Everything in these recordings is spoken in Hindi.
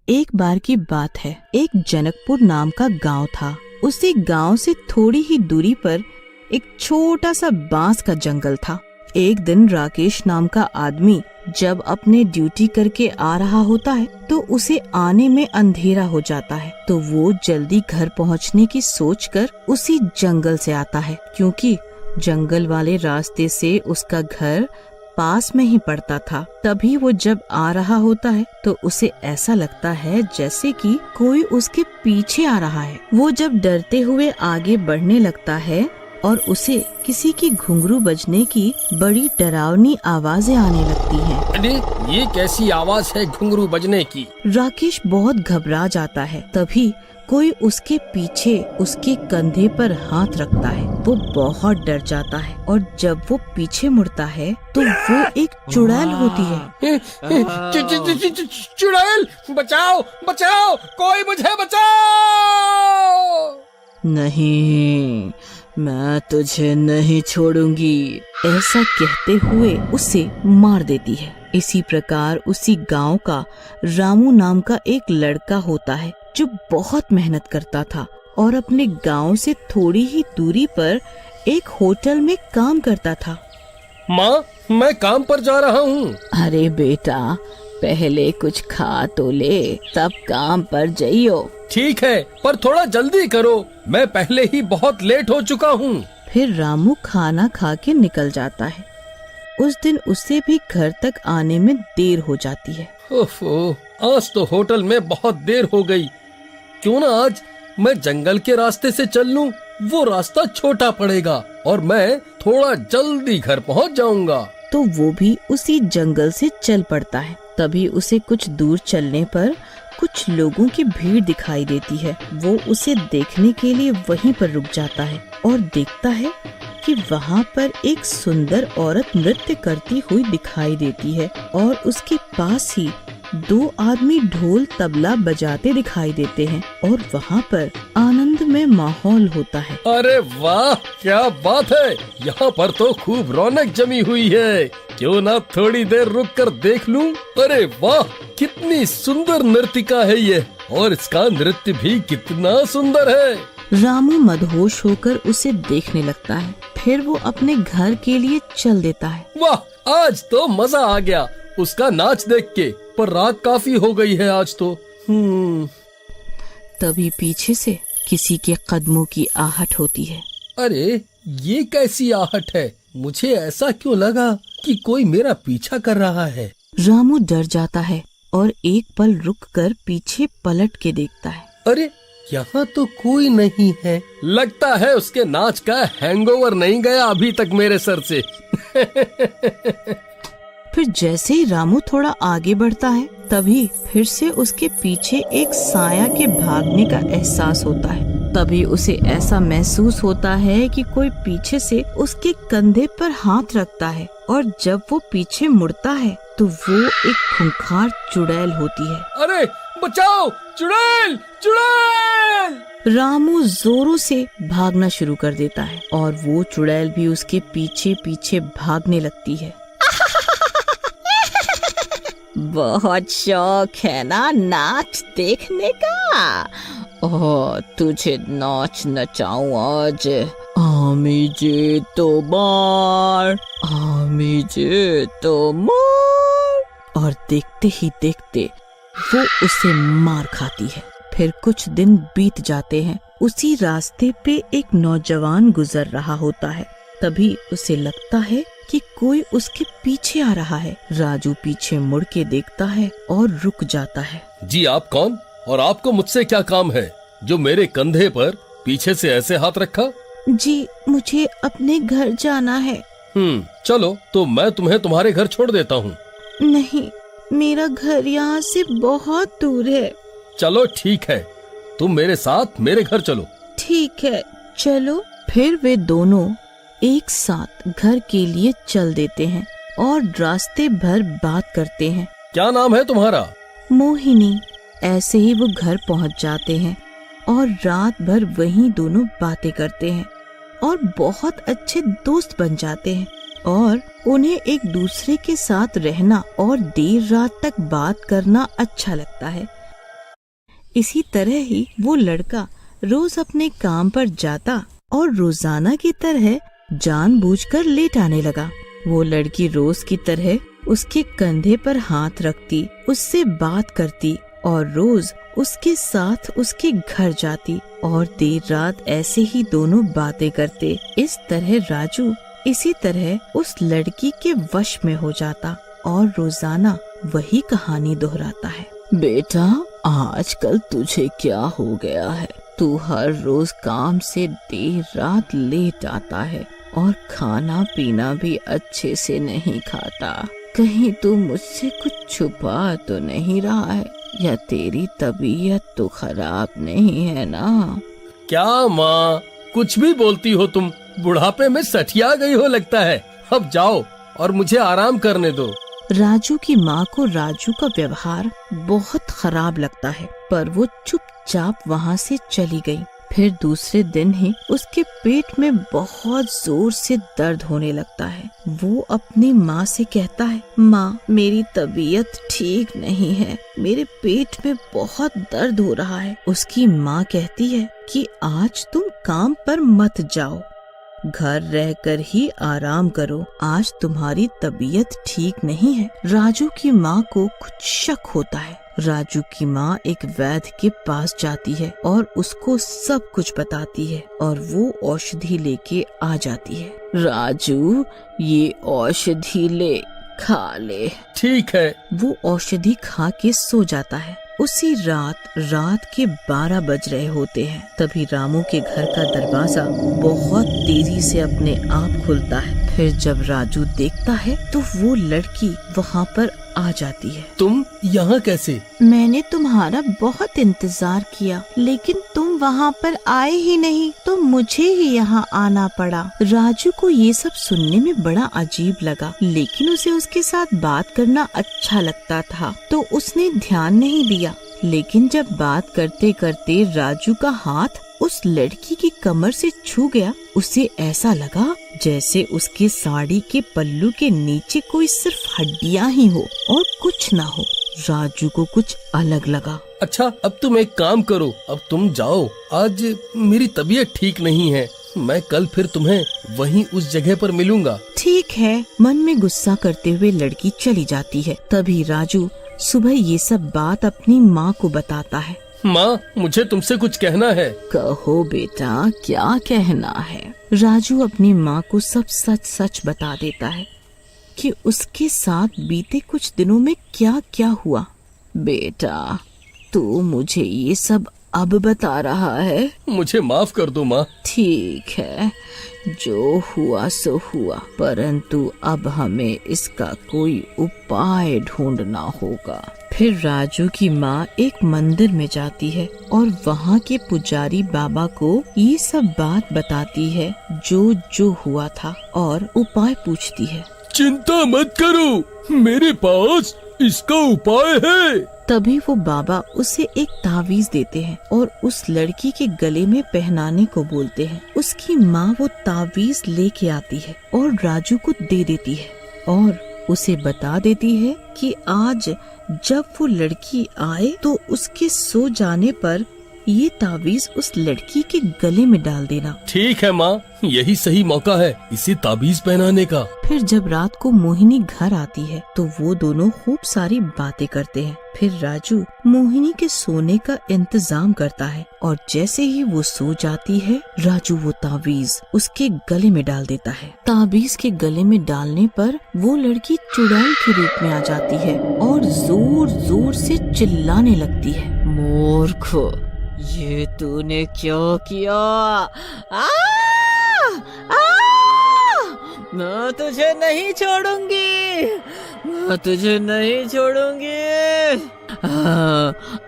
एक बार की बात है, एक जनकपुर नाम का गांव था। उसी गांव से थोड़ी ही दूरी पर एक छोटा सा बांस का जंगल था। एक दिन राकेश नाम का आदमी जब अपने ड्यूटी करके आ रहा होता है तो उसे आने में अंधेरा हो जाता है, तो वो जल्दी घर पहुंचने की सोचकर उसी जंगल से आता है, क्योंकि जंगल वाले रास्ते से उसका घर पास में ही पड़ता था। तभी वो जब आ रहा होता है तो उसे ऐसा लगता है जैसे कि कोई उसके पीछे आ रहा है। वो जब डरते हुए आगे बढ़ने लगता है और उसे किसी की घुंघरू बजने की बड़ी डरावनी आवाजें आने लगती हैं। अरे ये कैसी आवाज है घुंघरू बजने की? राकेश बहुत घबरा जाता है। तभी कोई उसके पीछे उसके कंधे पर हाथ रखता है। वो बहुत डर जाता है और जब वो पीछे मुड़ता है तो वो एक चुड़ैल होती है। चुड़ैल, बचाओ बचाओ, कोई मुझे बचाओ। नहीं, मैं तुझे नहीं छोड़ूंगी, ऐसा कहते हुए उसे मार देती है। इसी प्रकार उसी गांव का रामू नाम का एक लड़का होता है जो बहुत मेहनत करता था और अपने गांव से थोड़ी ही दूरी पर एक होटल में काम करता था। माँ, मैं काम पर जा रहा हूँ। अरे बेटा, पहले कुछ खा तो ले, तब काम पर जाइयो। ठीक है, पर थोड़ा जल्दी करो, मैं पहले ही बहुत लेट हो चुका हूँ। फिर रामू खाना खा के निकल जाता है। उस दिन उसे भी घर तक आने में देर हो जाती है। ओफो, आज तो होटल में बहुत देर हो गई। क्यों ना आज मैं जंगल के रास्ते से चल लूं, वो रास्ता छोटा पड़ेगा और मैं थोड़ा जल्दी घर पहुंच जाऊंगा। तो वो भी उसी जंगल से चल पड़ता है। तभी उसे कुछ दूर चलने पर कुछ लोगों की भीड़ दिखाई देती है। वो उसे देखने के लिए वहीं पर रुक जाता है और देखता है कि वहाँ पर एक सुंदर औरत नृत्य करती हुई दिखाई देती है और उसके पास ही दो आदमी ढोल तबला बजाते दिखाई देते हैं और वहाँ पर आनंदमय माहौल होता है। अरे वाह, क्या बात है, यहाँ पर तो खूब रौनक जमी हुई है। क्यों ना थोड़ी देर रुक कर देख लूं? अरे वाह, कितनी सुंदर नर्तिका है ये, और इसका नृत्य भी कितना सुंदर है। रामू मदहोश होकर उसे देखने लगता है। फिर वो अपने घर के लिए चल देता है। वाह, आज तो मजा आ गया उसका नाच देख के, पर रात काफी हो गई है आज तो। तभी पीछे से किसी के कदमों की आहट होती है। अरे ये कैसी आहट है? मुझे ऐसा क्यों लगा कि कोई मेरा पीछा कर रहा है। रामू डर जाता है और एक पल रुककर पीछे पलट के देखता है। अरे यहाँ तो कोई नहीं है। लगता है उसके नाच का हैंगओवर नहीं गया अभी तक मेरे सर से। फिर जैसे ही रामू थोड़ा आगे बढ़ता है तभी फिर से उसके पीछे एक साया के भागने का एहसास होता है। तभी उसे ऐसा महसूस होता है कि कोई पीछे से उसके कंधे पर हाथ रखता है और जब वो पीछे मुड़ता है तो वो एक खूंखार चुड़ैल होती है। अरे बचाओ, चुड़ैल चुड़ैल! रामू जोरों से भागना शुरू कर देता है और वो चुड़ैल भी उसके पीछे पीछे भागने लगती है। बहुत शौक है ना नाच देखने का? ओह, तुझे नाच नचाऊं आज। आमी जे तो मार, आमी जे तो मार। और देखते ही देखते वो उसे मार खाती है। फिर कुछ दिन बीत जाते हैं। उसी रास्ते पे एक नौजवान गुजर रहा होता है। तभी उसे लगता है कि कोई उसके पीछे आ रहा है। राजू पीछे मुड़ के देखता है और रुक जाता है। जी आप कौन, और आपको मुझसे क्या काम है जो मेरे कंधे पर पीछे से ऐसे हाथ रखा? जी, मुझे अपने घर जाना है। चलो तो मैं तुम्हें तुम्हारे घर छोड़ देता हूँ। नहीं, मेरा घर यहाँ से बहुत दूर है। चलो ठीक है, तुम मेरे साथ मेरे घर चलो। ठीक है, चलो। फिर वे दोनों एक साथ घर के लिए चल देते हैं और रास्ते भर बात करते हैं। क्या नाम है तुम्हारा? मोहिनी। ऐसे ही वो घर पहुंच जाते हैं और रात भर वहीं दोनों बातें करते हैं और बहुत अच्छे दोस्त बन जाते हैं और उन्हें एक दूसरे के साथ रहना और देर रात तक बात करना अच्छा लगता है। इसी तरह ही वो लड़का रोज अपने काम पर जाता और रोजाना की तरह जानबूझकर लेट आने लगा। वो लड़की रोज की तरह उसके कंधे पर हाथ रखती, उससे बात करती और रोज उसके साथ उसके घर जाती और देर रात ऐसे ही दोनों बातें करते। इस तरह राजू इसी तरह उस लड़की के वश में हो जाता और रोजाना वही कहानी दोहराता है। बेटा, आजकल तुझे क्या हो गया है? तू हर रोज काम से देर रात लेट आता है और खाना पीना भी अच्छे से नहीं खाता। कहीं तू मुझसे कुछ छुपा तो नहीं रहा है, या तेरी तबीयत तो खराब नहीं है ना? क्या माँ, कुछ भी बोलती हो तुम। बुढ़ापे में सठिया गई हो लगता है। अब जाओ और मुझे आराम करने दो। राजू की माँ को राजू का व्यवहार बहुत खराब लगता है, पर वो चुपचाप वहाँ से चली गई। फिर दूसरे दिन ही उसके पेट में बहुत जोर से दर्द होने लगता है। वो अपनी माँ से कहता है, माँ, मेरी तबीयत ठीक नहीं है, मेरे पेट में बहुत दर्द हो रहा है। उसकी माँ कहती है कि आज तुम काम पर मत जाओ, घर रहकर ही आराम करो, आज तुम्हारी तबीयत ठीक नहीं है। राजू की माँ को कुछ शक होता है। राजू की माँ एक वैद्य के पास जाती है और उसको सब कुछ बताती है और वो औषधि लेके आ जाती है। राजू, ये औषधि ले, खा ले। ठीक है। वो औषधि खा के सो जाता है। उसी रात के 12 बज रहे होते हैं। तभी रामू के घर का दरवाजा बहुत तेजी से अपने आप खुलता है। फिर जब राजू देखता है तो वो लड़की वहाँ पर आ जाती है। तुम यहाँ कैसे? मैंने तुम्हारा बहुत इंतजार किया, लेकिन तुम वहाँ पर आए ही नहीं, तो मुझे ही यहाँ आना पड़ा। राजू को ये सब सुनने में बड़ा अजीब लगा, लेकिन उसे उसके साथ बात करना अच्छा लगता था, तो उसने ध्यान नहीं दिया। लेकिन जब बात करते करते राजू का हाथ उस लड़की की कमर से छू गया, उसे ऐसा लगा जैसे उसके साड़ी के पल्लू के नीचे कोई सिर्फ हड्डियां ही हो और कुछ ना हो। राजू को कुछ अलग लगा। अच्छा, अब तुम एक काम करो, अब तुम जाओ। आज मेरी तबीयत ठीक नहीं है, मैं कल फिर तुम्हें वहीं उस जगह पर मिलूंगा। ठीक है। मन में गुस्सा करते हुए लड़की चली जाती है। तभी राजू सुबह ये सब बात अपनी माँ को बताता है। माँ, मुझे तुमसे कुछ कहना है। कहो बेटा, क्या कहना है? राजू अपनी माँ को सब सच सच बता देता है कि उसके साथ बीते कुछ दिनों में क्या क्या हुआ। बेटा, तू मुझे ये सब अब बता रहा है? मुझे माफ कर दो माँ। ठीक है, जो हुआ सो हुआ, परंतु अब हमें इसका कोई उपाय ढूंढना होगा। फिर राजू की माँ एक मंदिर में जाती है और वहाँ के पुजारी बाबा को ये सब बात बताती है जो जो हुआ था और उपाय पूछती है। चिंता मत करो, मेरे पास इसका उपाय है। तभी वो बाबा उसे एक तावीज देते हैं और उस लड़की के गले में पहनाने को बोलते हैं। उसकी माँ वो तावीज लेके आती है और राजू को दे देती है और उसे बता देती है कि आज जब वो लड़की आए तो उसके सो जाने पर ये तावीज उस लड़की के गले में डाल देना। ठीक है माँ, यही सही मौका है इसे ताबीज पहनाने का। फिर जब रात को मोहिनी घर आती है तो वो दोनों खूब सारी बातें करते हैं। फिर राजू मोहिनी के सोने का इंतजाम करता है और जैसे ही वो सो जाती है, राजू वो ताबीज उसके गले में डाल देता है। ताबीज के गले में डालने पर वो लड़की चुड़ैल के रूप में आ जाती है और जोर जोर से चिल्लाने लगती है। मूर्ख, ये तूने क्यों किया? मैं तुझे नहीं छोड़ूंगी, मैं तुझे नहीं छोड़ूंगी।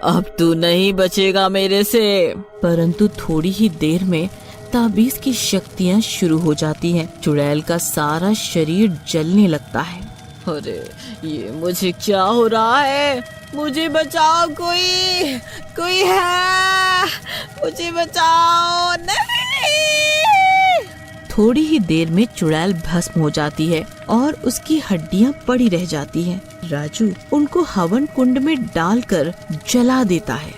अब तू नहीं बचेगा मेरे से। परंतु थोड़ी ही देर में ताबीज की शक्तियाँ शुरू हो जाती हैं। चुड़ैल का सारा शरीर जलने लगता है। अरे, ये मुझे क्या हो रहा है? मुझे बचाओ, कोई है, मुझे बचाओ। नहीं। थोड़ी ही देर में चुड़ैल भस्म हो जाती है और उसकी हड्डियां पड़ी रह जाती हैं। राजू उनको हवन कुंड में डालकर जला देता है।